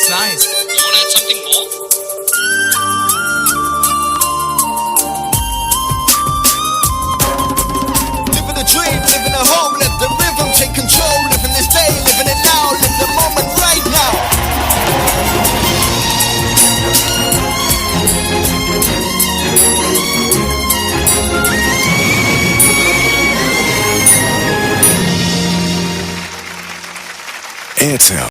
That's nice. You want to add something more? Living a dream, living a home, let the rhythm take control. Living this day, living it now, live the moment right now. Airtel.